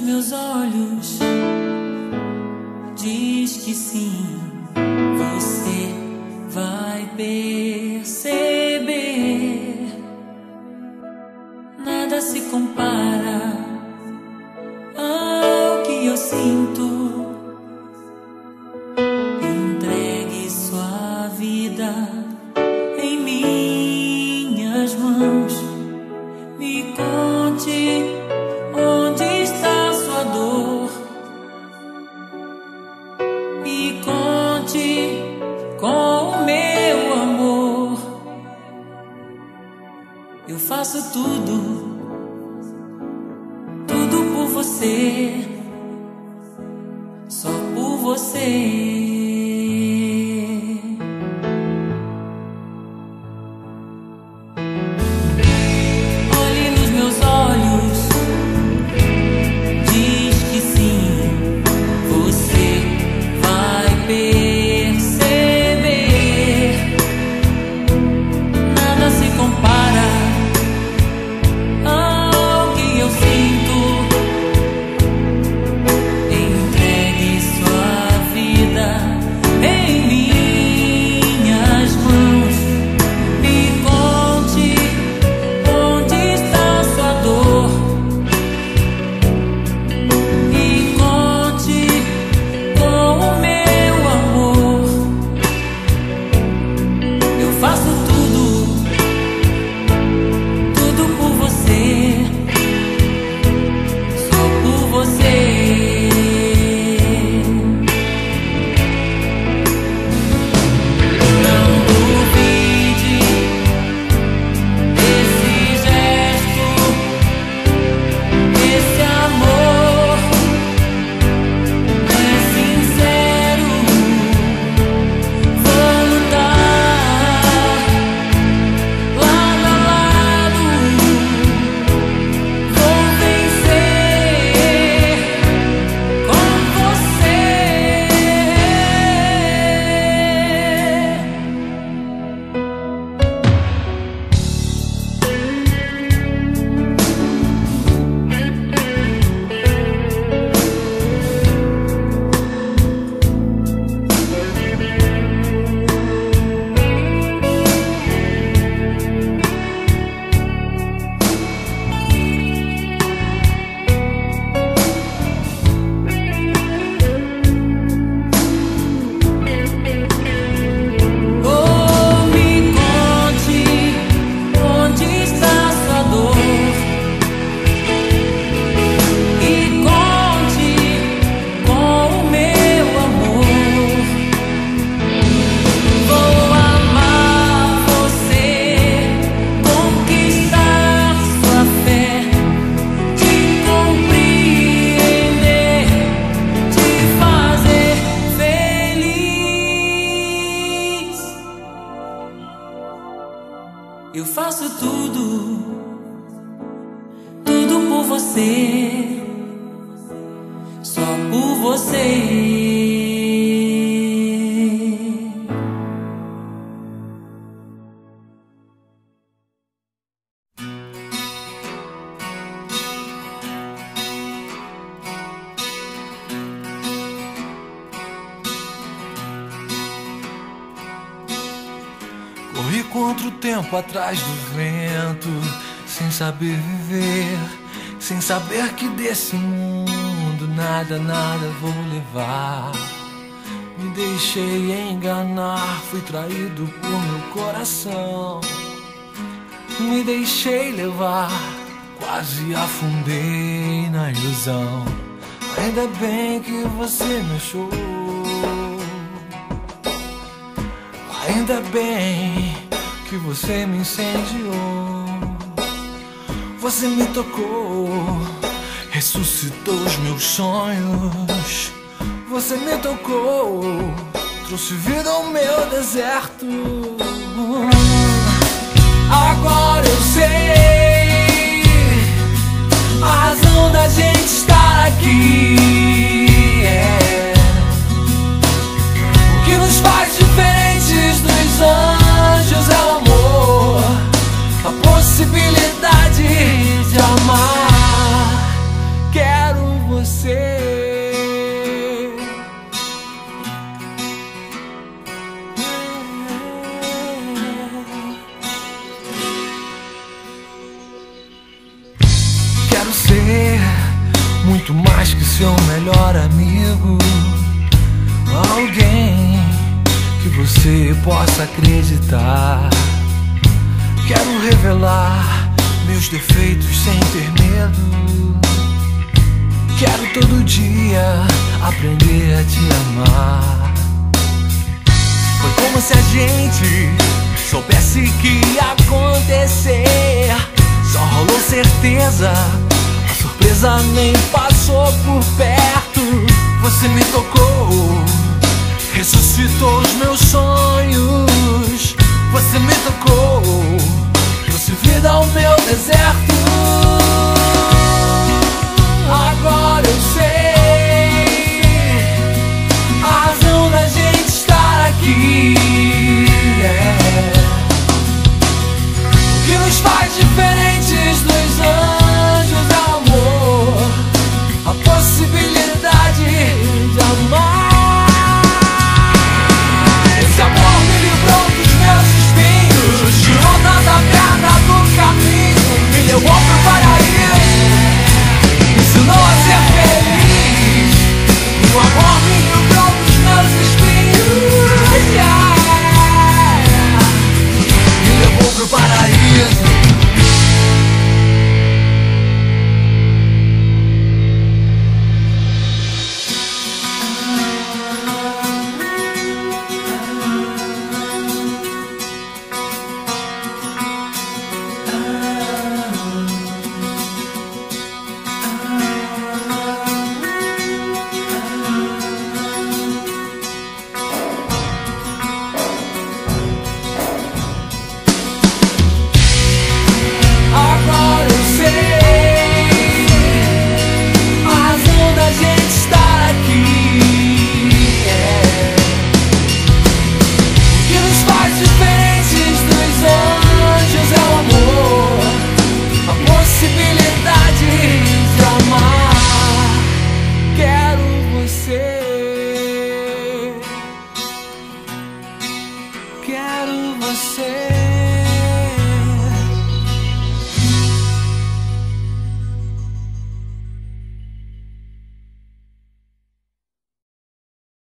meus olhos, diz que sim, você vai perceber. Nada se compara ao que eu sinto. Entregue sua vida em minhas mãos. Me conte onde está sua dor. Me conte com o meu amor. Eu faço tudo por você, só por você. Eu faço tudo por você, só por você. Corri contra o tempo atrás do vento, sem saber viver, sem saber que desse mundo nada vou levar. Me deixei enganar, fui traído por meu coração. Me deixei levar, quase afundei na ilusão. Ainda bem que você me achou. Ainda bem que você me incendiou. Você me tocou, ressuscitou os meus sonhos. Você me tocou, trouxe vida ao meu deserto. Agora eu sei a razão da gente estar aqui. O que nos faz diferentes dos anjos é o amor, a possibilidade de amar. Quero você. ser muito mais que seu melhor amigo. Alguém que você possa acreditar. Quero revelar meus defeitos sem ter medo. Quero todo dia aprender a te amar. Foi como se a gente soubesse que ia acontecer. Só rolou certeza, a surpresa nem passou por perto. Você me tocou, ressuscitou os meus sonhos. Você me tocou, trouxe vida ao meu deserto.